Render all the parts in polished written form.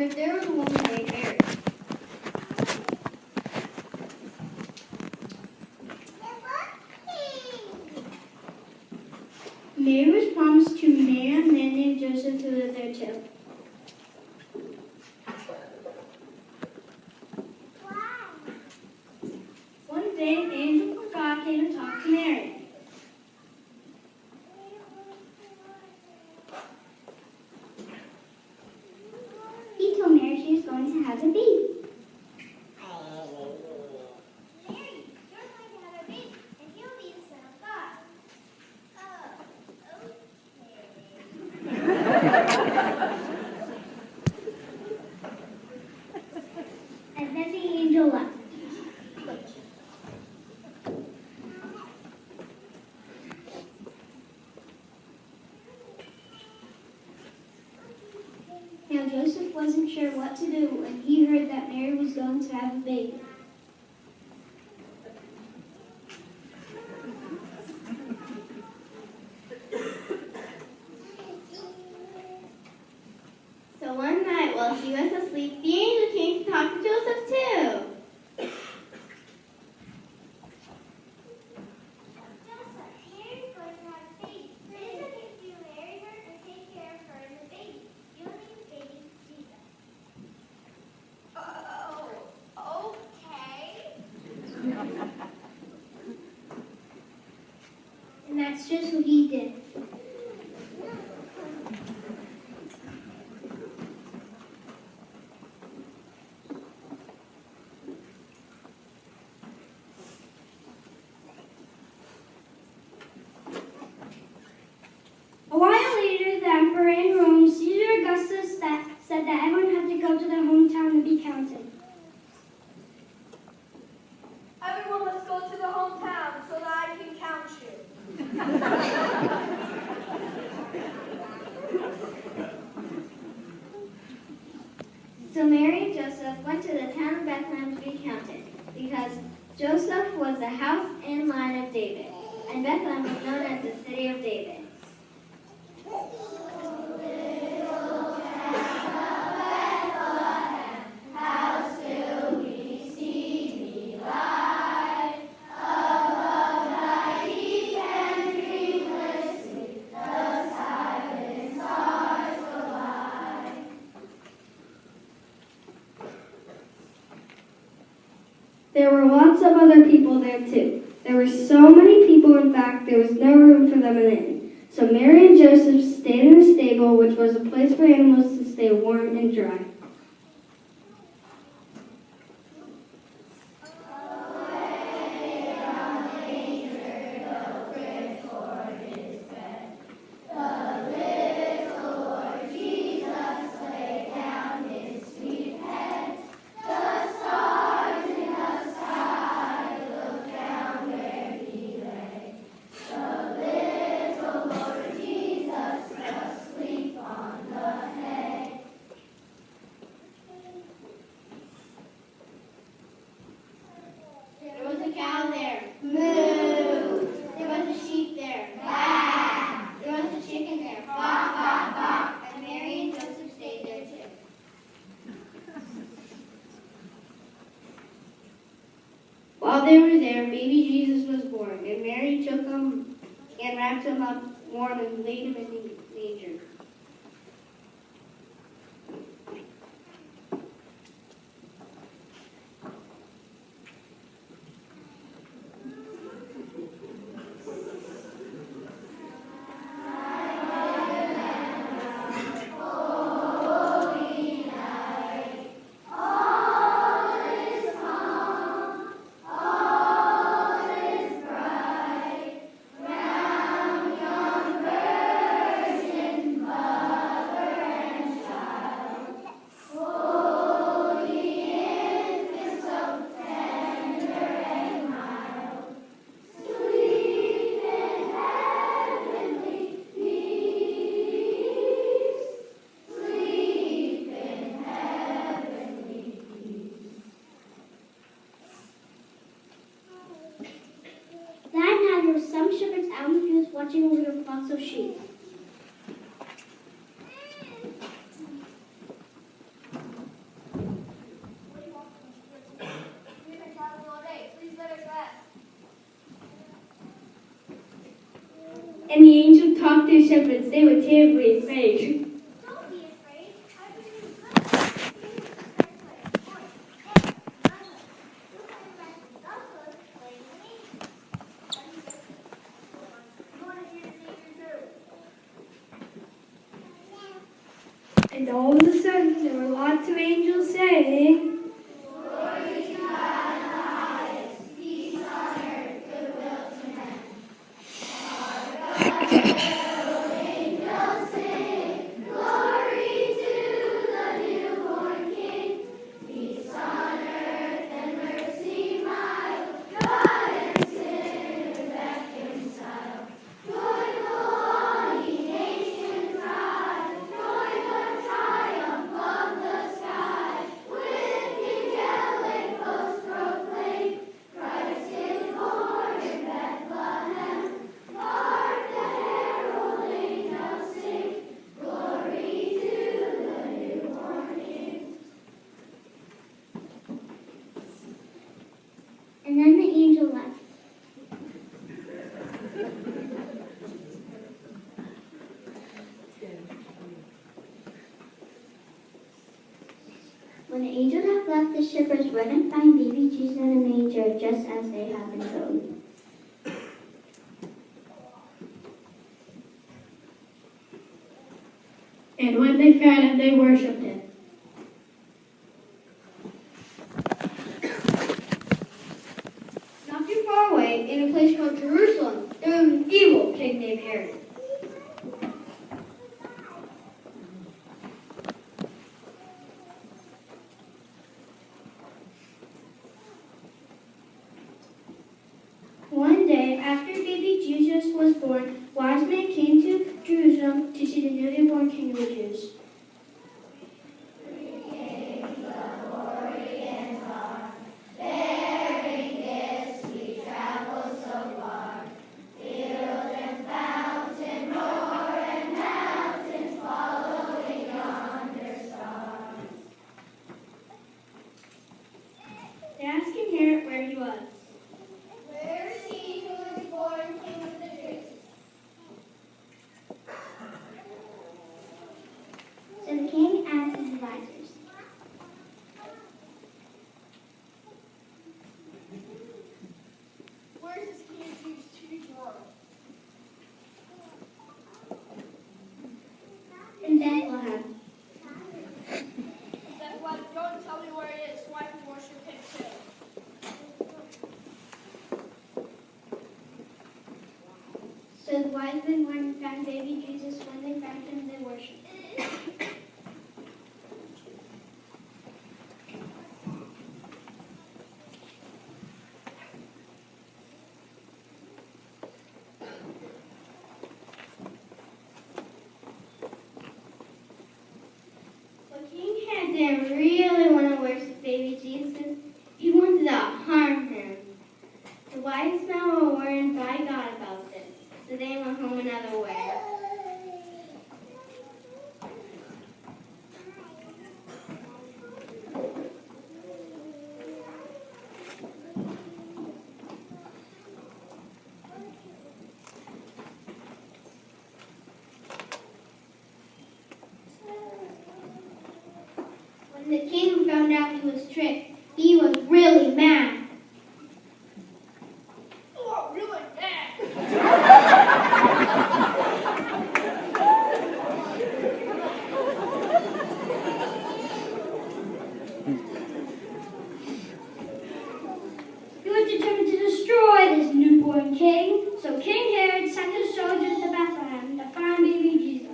that there was a woman named Mary. Mary was promised to marry a man named Joseph who lived there too. One day, an angel from God came and talked to Mary. He told Mary she was going to have a baby. Mary, you're going to have a baby, and he'll be the Son of God. And then the angel left. Now Joseph wasn't sure what to do when he heard that Mary was going to have a baby. So one night while he was asleep, the angel came to talk to Joseph too. Joseph, Mary's going to have a baby. It's okay if you marry her and take care of her and the baby. You'll name the baby Jesus. Oh, okay. And that's just what he did. A while later, the emperor in Rome, Caesar Augustus, said that everyone had to go to their hometown to be counted. Everyone, let's go to the hometown so that I can count you. So Mary and Joseph went to the town of Bethlehem to be counted, because Joseph was the house and line of David, and Bethlehem was known as the city of David. There were lots of other people there too. There were so many people, in fact, there was no room for them in the inn. So Mary and Joseph stayed in a stable, which was a place for animals to stay warm and dry. There was a cow there. Moo! There was a sheep there. Baa! There was a chicken there. Baa, baa, baa. And Mary and Joseph stayed there too. While they were there, baby Jesus was born, and Mary took him and wrapped him up warm and laid him in the manger. Watching over the flocks of sheep. lofty shepherds, they were terribly afraid. Don't be afraid. I believe you good. You'll find rest in Buffalo playing the angels. You want to hear the neighbor too? And all of a sudden, there were lots of angels saying, And then the angel left. When the angel had left, the shepherds went and found baby Jesus in a manger, just as they had been told. and when they found him, they worshipped him. Not too far away, in a place called Jerusalem, there was an evil king named Herod. One day, after baby Jesus was born, wise men came to Jerusalem to see the newly born King of the Jews. They asked King Herod where he was. Where is he who was born King of the Jews? So the king asked his advisors, Where is this King of Jews to be born? in Bethlehem. Then what? Go and tell me where he is so I can worship him too. So the wise men went and found baby Jesus. When they found him, they worshipped him. But King Herod didn't really want to worship baby Jesus. He wanted to harm him. The wise men were warned by God about this, so they went home another way. When the king found out he was tricked, he was really mad. Oh, really bad. He was determined to destroy this newborn king, so King Herod sent his soldiers to Bethlehem to find baby Jesus.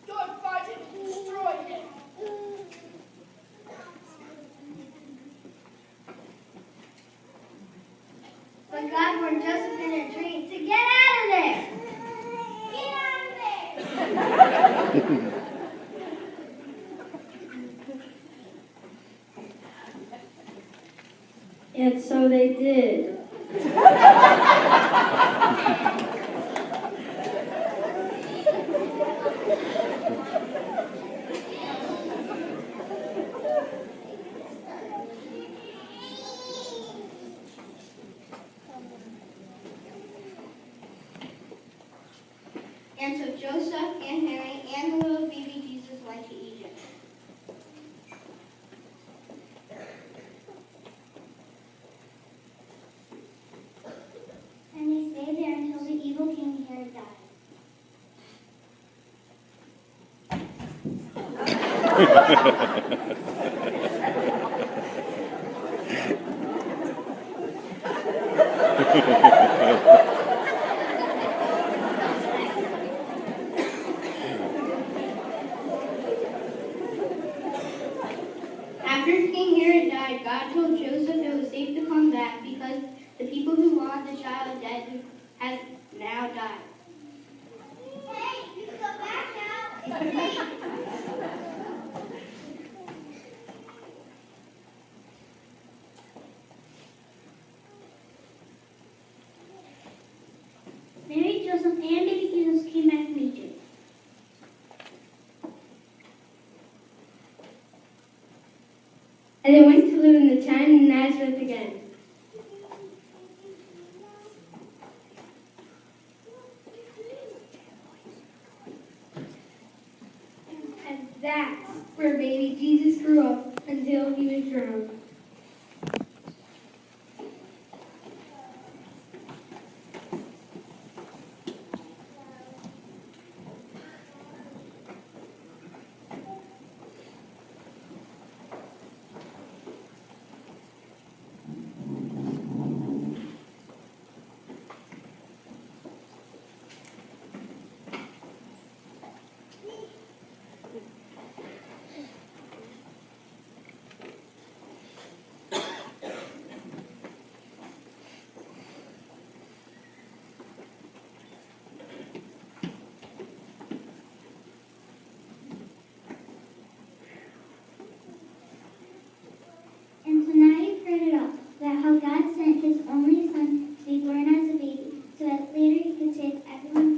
Go and find him and destroy him. But God warned Joseph in a dream to get out of there. Get out of there! And so they did. And so Joseph and Mary and the little baby Jesus went to Egypt. And they stayed there until the evil king Herod died. After King Herod died, God told Joseph it was safe to come back because the people who wanted the child dead had now died. Hey, you can go back now. It's safe. Mary, Joseph, and baby Jesus came back from Egypt. And they went to live in the town in Nazareth again. And that's where baby Jesus grew up until he was drowned. And so now you've heard it all, about how God sent his only son to be born as a baby, so that later he could save everyone